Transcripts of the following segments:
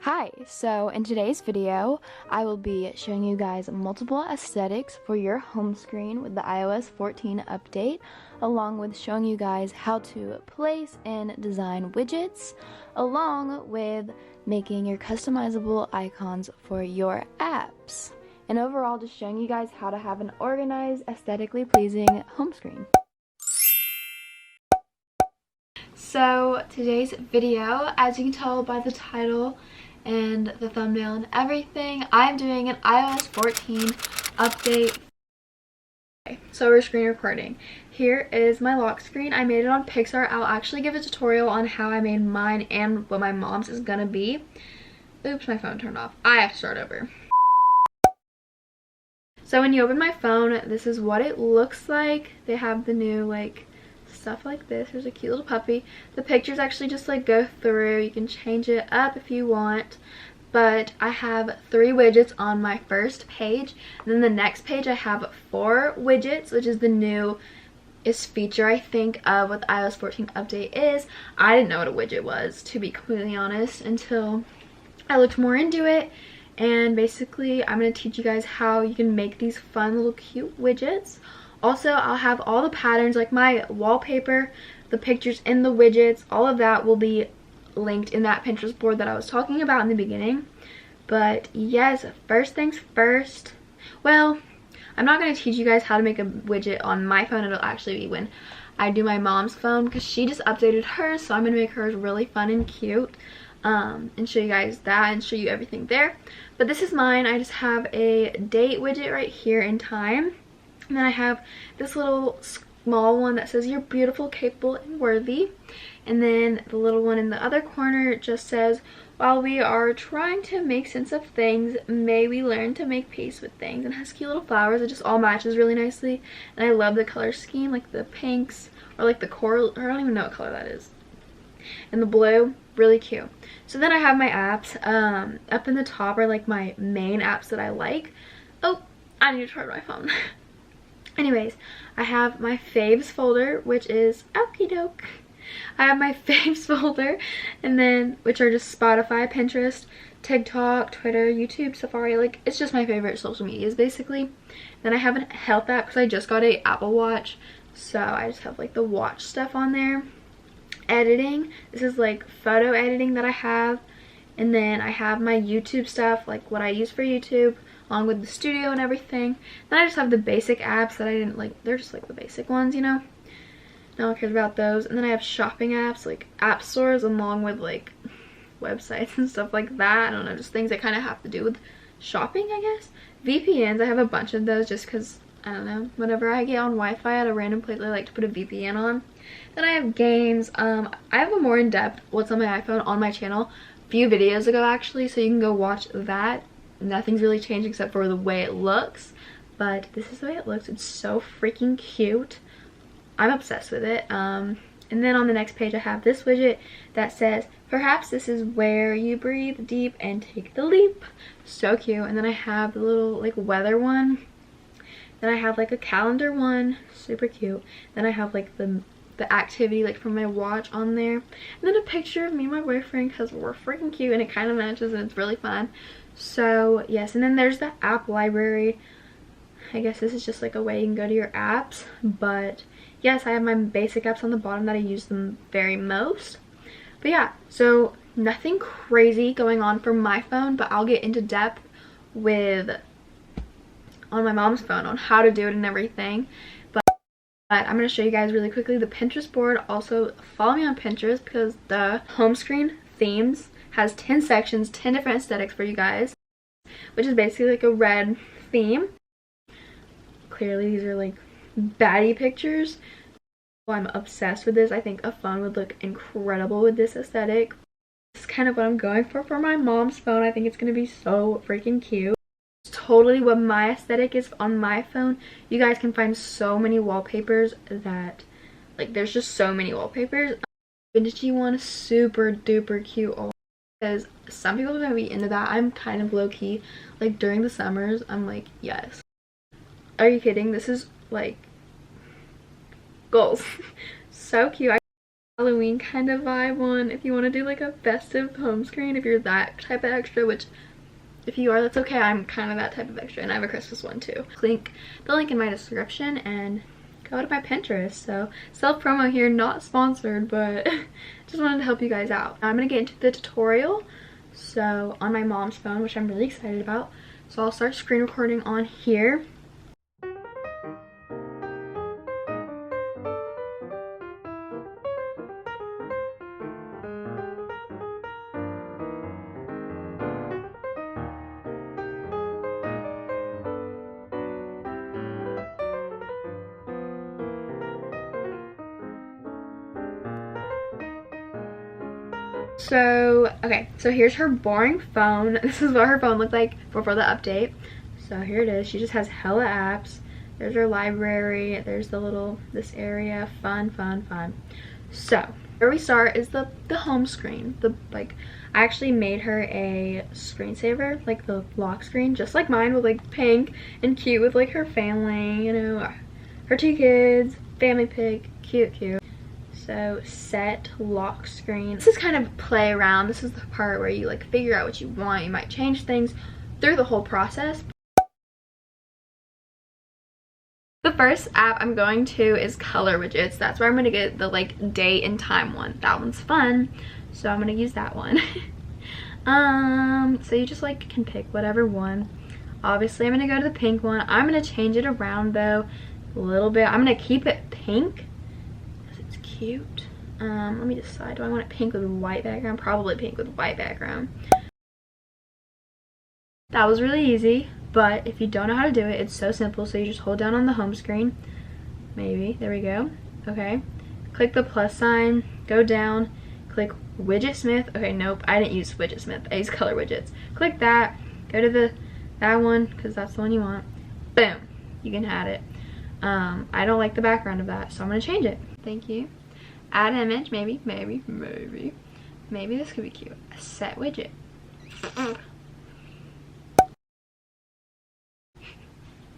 Hi, so in today's video, I will be showing you guys multiple aesthetics for your home screen with the iOS 14 update, along with showing you guys how to place and design widgets, along with making your customizable icons for your apps. And overall, just showing you guys how to have an organized, aesthetically pleasing home screen. So today's video, as you can tell by the title and the thumbnail and everything, I'm doing an iOS 14 update. So we're screen recording. Here is my lock screen. I made it on Pixar. I'll actually give a tutorial on how I made mine and what my mom's is gonna be. Oops, my phone turned off. I have to start over. So when you open my phone, this is what it looks like. They have the new stuff like this. There's a cute little puppy. The pictures actually just go through. You can change it up if you want, but I have 3 widgets on my first page, and then the next page I have 4 widgets, which is the newest feature I think of what the iOS 14 update is. I didn't know what a widget was, to be completely honest, until I looked more into it. And basically I'm going to teach you guys how you can make these fun little cute widgets. Also, I'll have all the patterns, like my wallpaper, the pictures in the widgets, all of that will be linked in that Pinterest board that I was talking about in the beginning. But yes, first things first. Well, I'm not going to teach you guys how to make a widget on my phone. It'll actually be when I do my mom's phone, because she just updated hers, so I'm going to make hers really fun and cute. And show you guys that and show you everything there. But this is mine. I just have a date widget right here in time. And then I have this little small one that says, "You're beautiful, capable, and worthy." And then the little one in the other corner just says, "While we are trying to make sense of things, may we learn to make peace with things." And it has cute little flowers. It just all matches really nicely. And I love the color scheme, like the pinks, or like the coral, or I don't even know what color that is. And the blue, really cute. So then I have my apps. Up in the top are like my main apps that I like. Oh, I need to charge my phone. Anyways, I have my faves folder, which is okie doke. I have my faves folder, and then which are just Spotify, Pinterest, TikTok, Twitter, YouTube, Safari. Like, it's just my favorite social medias basically. Then I have a health app because I just got a Apple Watch, so I just have like the watch stuff on there. Editing, this is like photo editing that I have. And then I have my YouTube stuff, like what I use for YouTube, along with the studio and everything. Then I just have the basic apps that I didn't like. They're just like the basic ones, you know. No one cares about those. And then I have shopping apps, like app stores, along with like websites and stuff like that. I don't know, just things that kind of have to do with shopping, I guess. VPNs, I have a bunch of those just because, I don't know, whenever I get on Wi-Fi at a random place, I like to put a VPN on. Then I have games. I have a more in-depth what's on my iPhone on my channel a few videos ago actually, so you can go watch that. Nothing's really changed except for the way it looks, but this is the way it looks. It's so freaking cute. I'm obsessed with it. And then on the next page I have this widget that says, "Perhaps this is where you breathe deep and take the leap." So cute. And then I have the little like weather one. Then I have like a calendar one, super cute. Then I have like the activity like from my watch on there, and then a picture of me and my boyfriend because we're freaking cute and it kind of matches and it's really fun. So yes, and then there's the app library. I guess this is just like a way you can go to your apps, but yes, I have my basic apps on the bottom that I use them very most. But yeah, so nothing crazy going on for my phone, but I'll get into depth with on my mom's phone on how to do it and everything. But I'm going to show you guys really quickly the Pinterest board. Also, follow me on Pinterest because the home screen themes has 10 sections, 10 different aesthetics for you guys, which is basically like a red theme. Clearly, these are like baddie pictures. Well, I'm obsessed with this. I think a phone would look incredible with this aesthetic. This is kind of what I'm going for my mom's phone. I think it's going to be so freaking cute. Totally what my aesthetic is on my phone. You guys can find so many wallpapers that, like, there's just so many wallpapers. Vintagey one is super duper cute because some people are gonna be into that. I'm kind of low-key, like during the summers I'm like, yes. Are you kidding? This is like goals. So cute. Halloween kind of vibe one. If you want to do like a festive home screen, if you're that type of extra, which if you are, that's okay. I'm kind of that type of extra, and I have a Christmas one too. Link the link in my description and go to my Pinterest. So self promo here, not sponsored, but just wanted to help you guys out. I'm gonna get into the tutorial. So on my mom's phone, which I'm really excited about. So I'll start screen recording on here. So, okay, so here's her boring phone. This is what her phone looked like before the update. So here it is. She just has hella apps. There's her library. There's the little, this area. Fun, fun, fun. So, where we start is the home screen. I actually made her a screensaver, like the lock screen, just like mine, with like pink and cute with like her family, you know, her 2 kids, family pic, cute, cute. So set lock screen. This is kind of play around. This is the part where you like figure out what you want. You might change things through the whole process. The first app I'm going to is color widgets. That's where I'm gonna get the like date and time one. That one's fun, so I'm gonna use that one. So you just like can pick whatever one. Obviously I'm gonna go to the pink one. I'm gonna change it around though a little bit. I'm gonna keep it pink. Cute. Let me decide. Do I want it pink with white background? Probably pink with white background. That was really easy, but if you don't know how to do it, it's so simple. So you just hold down on the home screen. Maybe. There we go. Okay. Click the plus sign. Go down. Click Widget Smith. Okay, nope. I didn't use Widget Smith. I used color widgets. Click that. Go to that one because that's the one you want. Boom. You can add it. I don't like the background of that, so I'm going to change it. Thank you. Add image, maybe this could be cute. A set widget.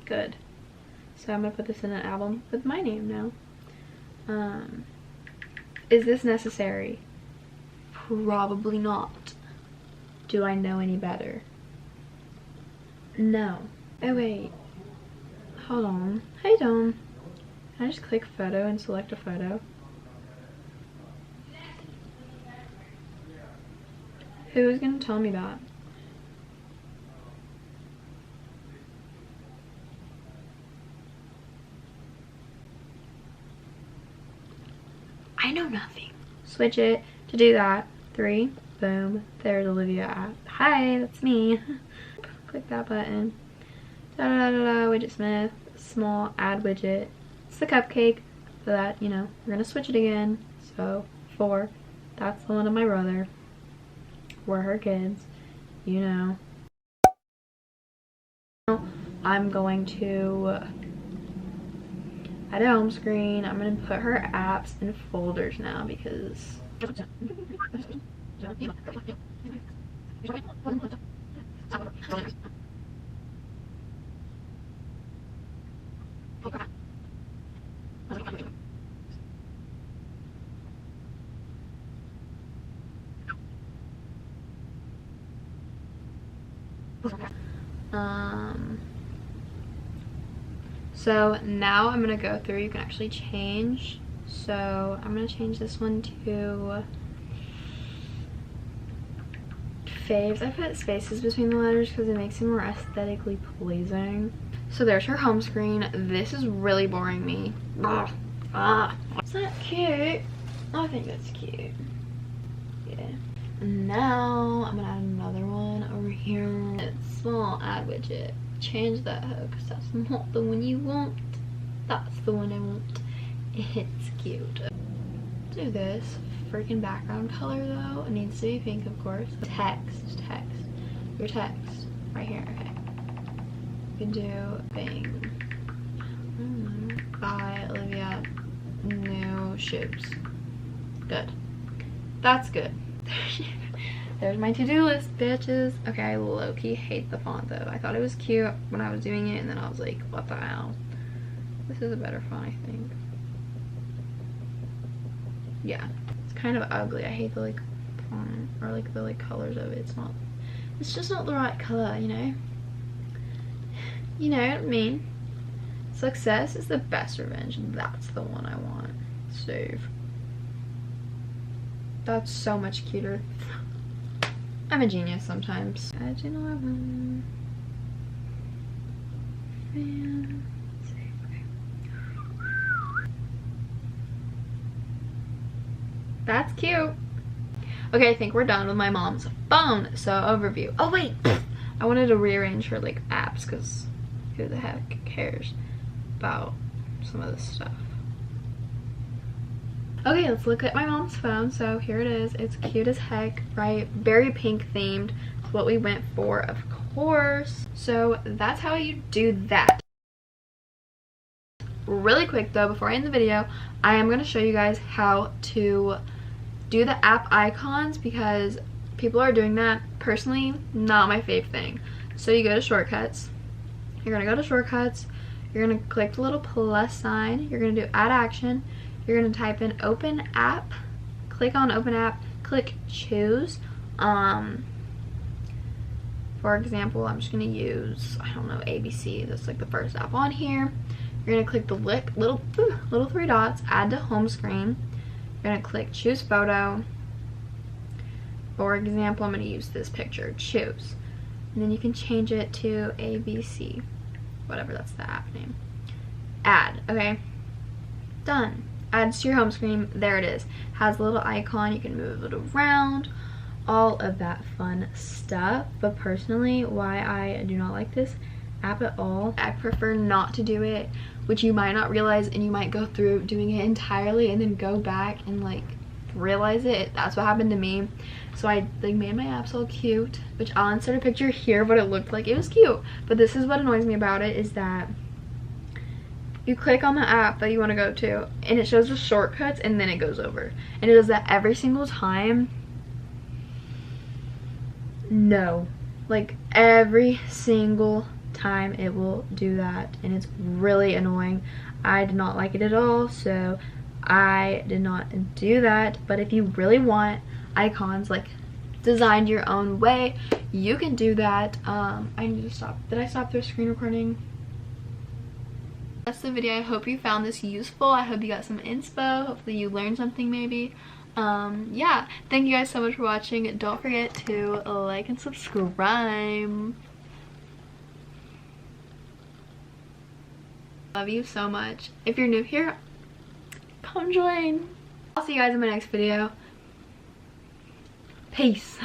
Good. So I'm gonna put this in an album with my name now. Is this necessary? Probably not. Do I know any better? No. Oh wait. Hold on. Hey Dom. Can I just click photo and select a photo? Who is going to tell me that? I know nothing. Switch it to do that. 3, boom. There's Olivia. Hi, that's me. Click that button. Widget Smith. Small, add widget. It's the cupcake. So that, you know, we're going to switch it again. So 4. That's the one of my brother. We're her kids, you know. I'm going to add a home screen. I'm going to put her apps in folders now because so now I'm gonna go through. You can actually change. So I'm gonna change this one to faves. I put spaces between the letters because it makes it more aesthetically pleasing. So there's her home screen. This is really boring me. Is that cute? I think that's cute. Yeah. And now I'm gonna add another one over here. It's small, add widget. Change that because that's not the one you want. That's the one I want. It's cute. Do this freaking background color though. It needs to be pink, of course. Text. Your text right here. Okay. You can do Bing. By Olivia. New shoes. Good. That's good. There's my to-do list, bitches. Okay, I low-key hate the font though. I thought it was cute when I was doing it, and then I was like, what the hell? This is a better font, I think. yeah, it's kind of ugly. I hate the like font or like the like colors of it. It's just not the right color, you know? You know what I mean? Success is the best revenge. That's the one I want. Save. That's so much cuter. I'm a genius sometimes. Edge 11. Fan. Save. Okay. That's cute. Okay, I think we're done with my mom's phone. So overview. Oh wait, I wanted to rearrange her like apps because who the heck cares about some of this stuff. Okay, let's look at my mom's phone. So here it is. It's cute as heck, right? Very pink themed. It's what we went for, of course. So that's how you do that. Really quick though, before I end the video, I am going to show you guys how to do the app icons because people are doing that. Personally, not my fave thing. So you go to shortcuts. You're going to go to shortcuts. You're going to click the little plus sign. You're going to do add action. You're going to type in open app. Click on open app. Click choose. For example, I'm just going to use, I don't know, ABC. That's like the first app on here. You're going to click the little three dots, add to home screen. You're going to click choose photo. For example, I'm going to use this picture, choose. And then you can change it to ABC, whatever, that's the app name. Add, okay? Done. Adds to your home screen. There it is. Has a little icon. You can move it around. All of that fun stuff. But personally, why I do not like this app at all, I prefer not to do it, which you might not realize, and you might go through doing it entirely and then go back and like realize it. That's what happened to me. So I like made my apps all cute, which I'll insert a picture here of what it looked like. It was cute, but this is what annoys me about it, is that you click on the app that you want to go to and it shows the shortcuts and then it goes over, and it does that every single time. No, like every single time it will do that, and it's really annoying. I did not like it at all, so I did not do that. But if you really want icons like designed your own way, you can do that. I need to stop. Did I stop the screen recording? That's the video. I hope you found this useful. I hope you got some inspo. Hopefully you learned something maybe. Yeah, thank you guys so much for watching. Don't forget to like and subscribe. Love you so much. If you're new here, come join. I'll see you guys in my next video. Peace.